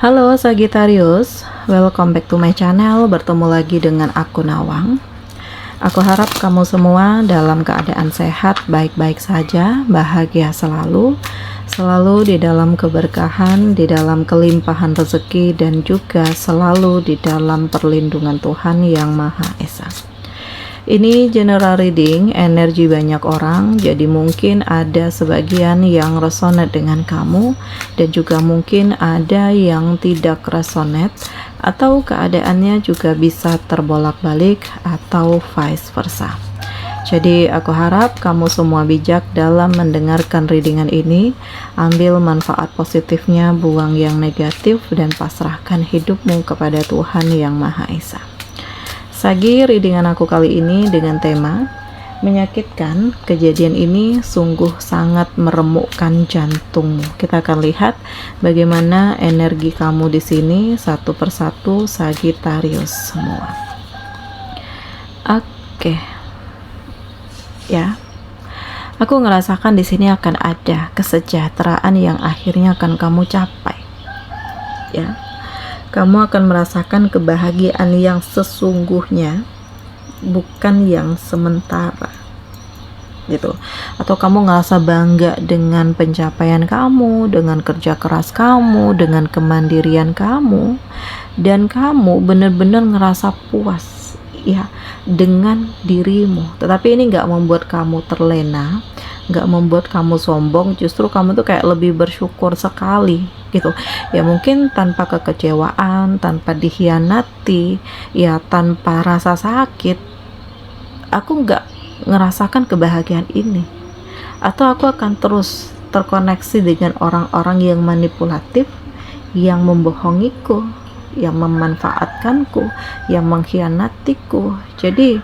Halo Sagittarius, welcome back to my channel. Bertemu lagi dengan aku Nawang. Aku harap kamu semua dalam keadaan sehat, baik-baik saja, bahagia selalu, selalu di dalam keberkahan, di dalam kelimpahan rezeki, dan juga selalu di dalam perlindungan Tuhan Yang Maha Esa. Ini general reading energi banyak orang, jadi mungkin ada sebagian yang resonate dengan kamu dan juga mungkin ada yang tidak resonate, atau keadaannya juga bisa terbolak-balik atau vice versa. Jadi aku harap kamu semua bijak dalam mendengarkan readingan ini. Ambil manfaat positifnya, buang yang negatif, dan pasrahkan hidupmu kepada Tuhan Yang Maha Esa. Sagi, readingan aku kali ini dengan tema menyakitkan. Kejadian ini sungguh sangat meremukkan jantungmu. Kita akan lihat bagaimana energi kamu di sini satu persatu, Sagittarius semua. Oke. Ya. Aku ngerasakan di sini akan ada kesejahteraan yang akhirnya akan kamu capai. Ya. Kamu akan merasakan kebahagiaan yang sesungguhnya, bukan yang sementara gitu. Atau kamu ngerasa bangga dengan pencapaian kamu, dengan kerja keras kamu, dengan kemandirian kamu, dan kamu benar-benar ngerasa puas ya dengan dirimu. Tetapi ini nggak membuat kamu terlena, nggak membuat kamu sombong, justru kamu tuh kayak lebih bersyukur sekali gitu ya. Mungkin tanpa kekecewaan, tanpa dikhianati ya, tanpa rasa sakit, aku nggak ngerasakan kebahagiaan ini, atau aku akan terus terkoneksi dengan orang-orang yang manipulatif, yang membohongiku, yang memanfaatkanku, yang mengkhianatiku. Jadi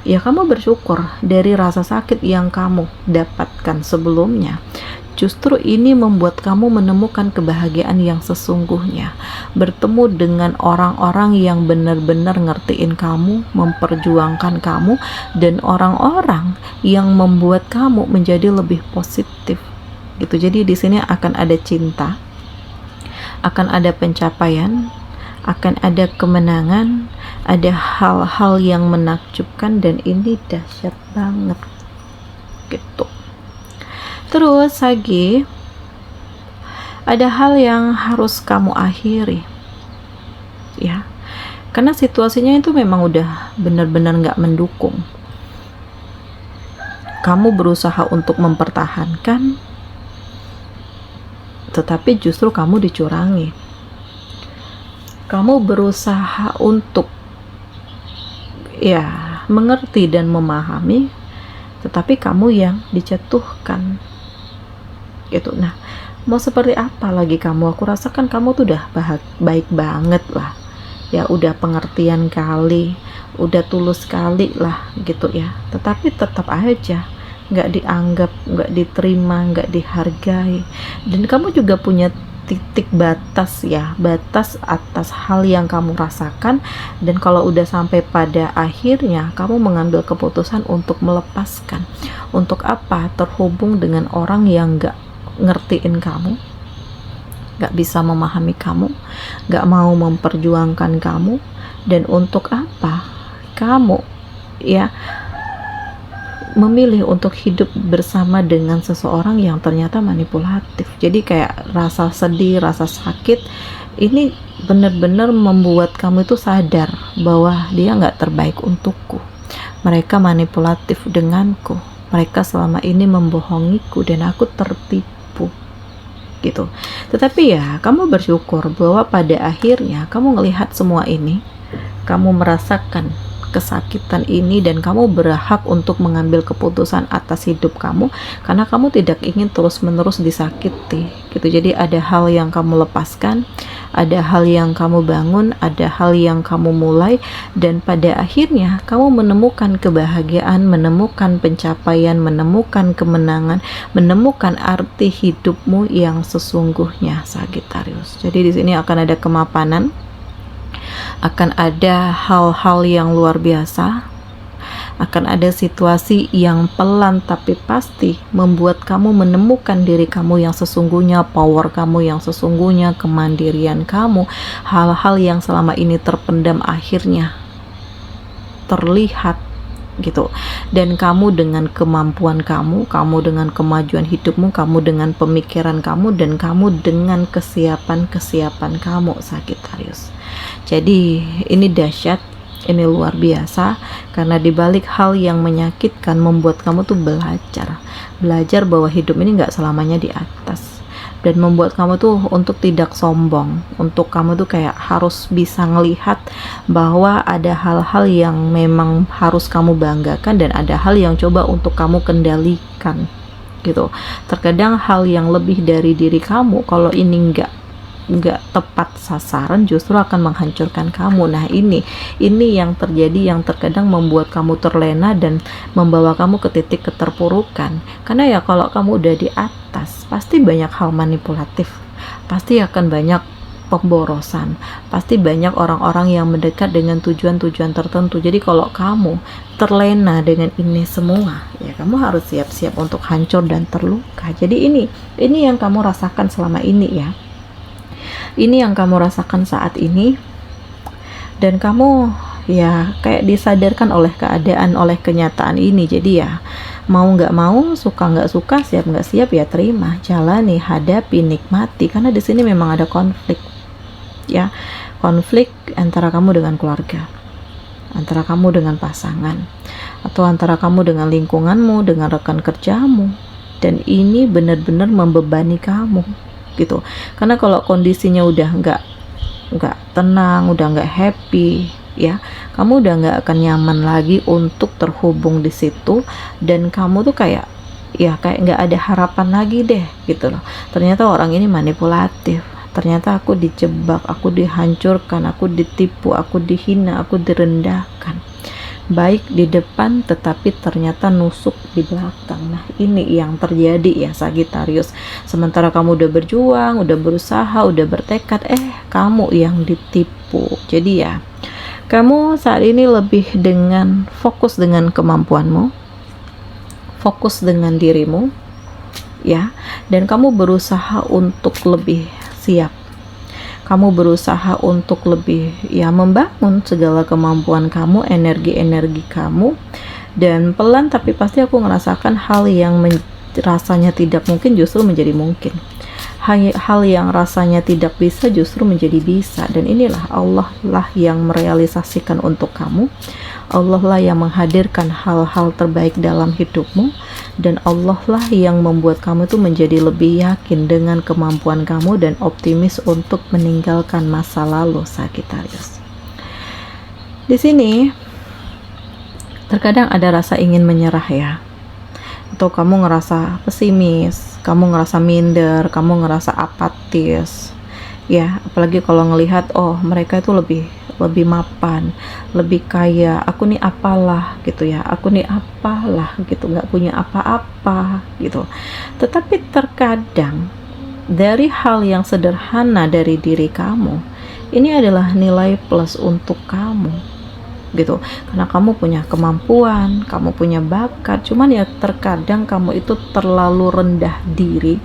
ya kamu bersyukur dari rasa sakit yang kamu dapatkan sebelumnya. Justru ini membuat kamu menemukan kebahagiaan yang sesungguhnya, bertemu dengan orang-orang yang benar-benar ngertiin kamu, memperjuangkan kamu, dan orang-orang yang membuat kamu menjadi lebih positif gitu. Jadi di sini akan ada cinta, akan ada pencapaian, akan ada kemenangan, ada hal-hal yang menakjubkan, dan ini dahsyat banget gitu. Terus Sagi, ada hal yang harus kamu akhiri ya, karena situasinya itu memang udah benar-benar gak mendukung. Kamu berusaha untuk mempertahankan, tetapi justru kamu dicurangi. Kamu berusaha untuk ya mengerti dan memahami, tetapi kamu yang dijatuhkan gitu. Nah, mau seperti apa lagi kamu? Aku rasakan kamu tuh udah baik banget lah ya, udah pengertian kali, udah tulus kali lah gitu ya, tetapi tetap aja nggak dianggap, nggak diterima, nggak dihargai. Dan kamu juga punya titik batas ya, batas atas hal yang kamu rasakan. Dan kalau udah sampai pada akhirnya kamu mengambil keputusan untuk melepaskan. Untuk apa? Terhubung dengan orang yang gak ngertiin kamu, gak bisa memahami kamu, gak mau memperjuangkan kamu. Dan untuk apa kamu ya memilih untuk hidup bersama dengan seseorang yang ternyata manipulatif? Jadi kayak rasa sedih, rasa sakit ini benar-benar membuat kamu itu sadar bahwa dia nggak terbaik untukku. Mereka manipulatif denganku, mereka selama ini membohongiku, dan aku tertipu gitu. Tetapi ya kamu bersyukur bahwa pada akhirnya kamu melihat semua ini, kamu merasakan kesakitan ini, dan kamu berhak untuk mengambil keputusan atas hidup kamu, karena kamu tidak ingin terus-menerus disakiti gitu. Jadi ada hal yang kamu lepaskan, ada hal yang kamu bangun, ada hal yang kamu mulai, dan pada akhirnya kamu menemukan kebahagiaan, menemukan pencapaian, menemukan kemenangan, menemukan arti hidupmu yang sesungguhnya, Sagittarius. Jadi di sini akan ada kemapanan, akan ada hal-hal yang luar biasa, Akan ada situasi yang pelan tapi pasti membuat kamu menemukan diri kamu yang sesungguhnya, power kamu yang sesungguhnya, kemandirian kamu. Hal-hal yang selama ini terpendam akhirnya terlihat gitu. Dan kamu dengan kemampuan kamu dengan kemajuan hidupmu, kamu dengan pemikiran kamu, dan kamu dengan kesiapan kamu, Sagittarius. Jadi ini dahsyat, ini luar biasa, karena dibalik hal yang menyakitkan membuat kamu tuh belajar bahwa hidup ini nggak selamanya di atas, dan membuat kamu tuh untuk tidak sombong, untuk kamu tuh kayak harus bisa ngelihat bahwa ada hal-hal yang memang harus kamu banggakan dan ada hal yang coba untuk kamu kendalikan gitu. Terkadang hal yang lebih dari diri kamu, kalau ini nggak tepat sasaran, justru akan menghancurkan kamu. Nah ini yang terjadi, yang terkadang membuat kamu terlena dan membawa kamu ke titik keterpurukan. Karena ya kalau kamu udah di atas, pasti banyak hal manipulatif, pasti akan banyak pemborosan, pasti banyak orang-orang yang mendekat dengan tujuan-tujuan tertentu. Jadi kalau kamu terlena dengan ini semua, ya kamu harus siap-siap untuk hancur dan terluka. Jadi ini yang kamu rasakan selama ini ya. Ini yang kamu rasakan saat ini, dan kamu ya kayak disadarkan oleh keadaan, oleh kenyataan ini. Jadi ya mau nggak mau, suka nggak suka, siap nggak siap, ya terima, jalani, hadapi, nikmati. Karena di sini memang ada konflik ya, konflik antara kamu dengan keluarga, antara kamu dengan pasangan, atau antara kamu dengan lingkunganmu, dengan rekan kerjamu. Dan ini benar-benar membebani kamu gitu. Karena kalau kondisinya udah nggak tenang, udah nggak happy ya, kamu udah nggak akan nyaman lagi untuk terhubung di situ, dan kamu tuh kayak nggak ada harapan lagi deh gitu loh. Ternyata orang ini manipulatif, ternyata aku dijebak, aku dihancurkan, aku ditipu, aku dihina, aku direndahkan, baik di depan tetapi ternyata nusuk di belakang. Nah ini yang terjadi ya Sagittarius. Sementara kamu udah berjuang, udah berusaha, udah bertekad, kamu yang ditipu. Jadi ya kamu saat ini lebih dengan fokus dengan kemampuanmu, fokus dengan dirimu ya, dan kamu berusaha untuk lebih siap. Kamu berusaha untuk lebih ya membangun segala kemampuan kamu, energi-energi kamu, dan pelan tapi pasti aku ngerasakan hal yang rasanya tidak mungkin justru menjadi mungkin. Hal yang rasanya tidak bisa justru menjadi bisa. Dan inilah Allah lah yang merealisasikan untuk kamu. Allah lah yang menghadirkan hal-hal terbaik dalam hidupmu, dan Allah lah yang membuat kamu tuh menjadi lebih yakin dengan kemampuan kamu dan optimis untuk meninggalkan masa lalu, Sagittarius. Di sini terkadang ada rasa ingin menyerah ya, atau kamu ngerasa pesimis, kamu ngerasa minder, kamu ngerasa apatis ya, apalagi kalau ngelihat mereka itu lebih mapan, lebih kaya, aku nih apalah gitu ya, aku nih apalah gitu, nggak punya apa-apa gitu. Tetapi terkadang dari hal yang sederhana dari diri kamu, ini adalah nilai plus untuk kamu gitu, karena kamu punya kemampuan, kamu punya bakat. Cuman ya terkadang kamu itu terlalu rendah diri,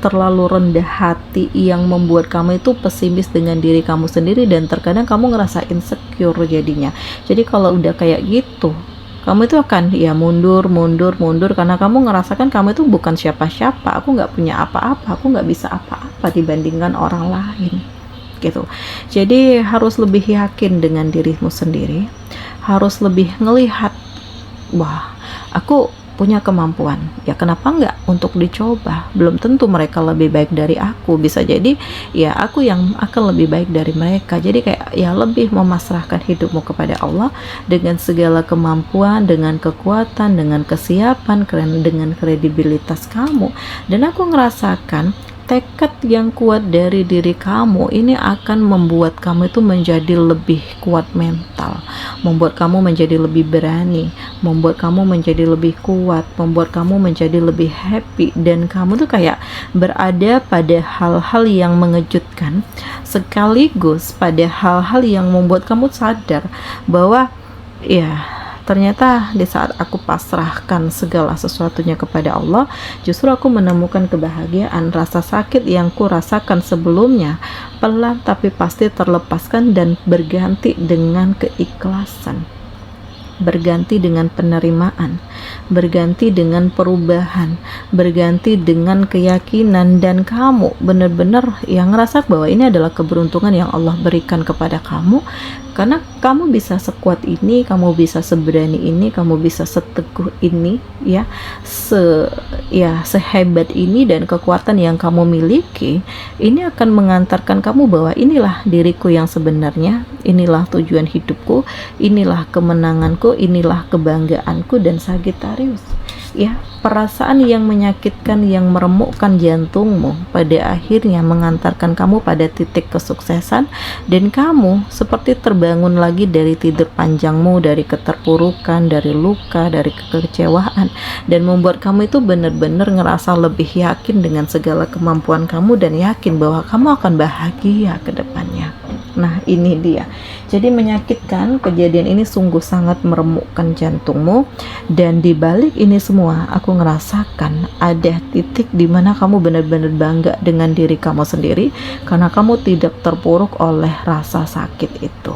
terlalu rendah hati, yang membuat kamu itu pesimis dengan diri kamu sendiri, dan terkadang kamu ngerasa insecure jadinya. Jadi kalau udah kayak gitu, kamu itu akan ya mundur karena kamu ngerasakan kamu itu bukan siapa-siapa, aku nggak punya apa-apa, aku nggak bisa apa-apa dibandingkan orang lain gitu. Jadi harus lebih yakin dengan dirimu sendiri, harus lebih ngelihat, wah aku punya kemampuan, ya kenapa enggak untuk dicoba. Belum tentu mereka lebih baik dari aku, bisa jadi ya aku yang akan lebih baik dari mereka. Jadi kayak ya lebih memasrahkan hidupmu kepada Allah dengan segala kemampuan, dengan kekuatan, dengan kesiapan, dengan kredibilitas kamu. Dan aku ngerasakan tekad yang kuat dari diri kamu ini akan membuat kamu itu menjadi lebih kuat mental, membuat kamu menjadi lebih berani, membuat kamu menjadi lebih kuat, membuat kamu menjadi lebih happy, dan kamu tuh kayak berada pada hal-hal yang mengejutkan sekaligus pada hal-hal yang membuat kamu sadar bahwa ya ternyata di saat aku pasrahkan segala sesuatunya kepada Allah, justru aku menemukan kebahagiaan. Rasa sakit yang ku rasakan sebelumnya pelan tapi pasti terlepaskan dan berganti dengan keikhlasan, berganti dengan penerimaan, berganti dengan perubahan, berganti dengan keyakinan, dan kamu benar-benar yang ngerasa bahwa ini adalah keberuntungan yang Allah berikan kepada kamu, karena kamu bisa sekuat ini, kamu bisa seberani ini, kamu bisa seteguh ini, ya, sehebat ini, dan kekuatan yang kamu miliki ini akan mengantarkan kamu bahwa inilah diriku yang sebenarnya, inilah tujuan hidupku, inilah kemenanganku, inilah kebanggaanku. Dan Sagittarius, ya, perasaan yang menyakitkan yang meremukkan jantungmu pada akhirnya mengantarkan kamu pada titik kesuksesan, dan kamu seperti terbangun lagi dari tidur panjangmu, dari keterpurukan, dari luka, dari kekecewaan, dan membuat kamu itu benar-benar ngerasa lebih yakin dengan segala kemampuan kamu dan yakin bahwa kamu akan bahagia ke depannya. Nah, ini dia. Jadi menyakitkan, kejadian ini sungguh sangat meremukkan jantungmu, dan di balik ini semua aku ngerasakan ada titik di mana kamu benar-benar bangga dengan diri kamu sendiri karena kamu tidak terpuruk oleh rasa sakit itu.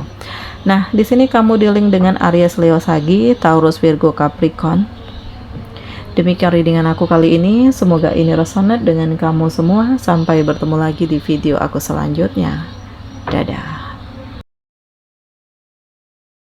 Nah, di sini kamu dealing dengan Aries, Leo, Sagi, Taurus, Virgo, Capricorn. Demikian readingan aku kali ini, semoga ini resonate dengan kamu semua. Sampai bertemu lagi di video aku selanjutnya. Dadah.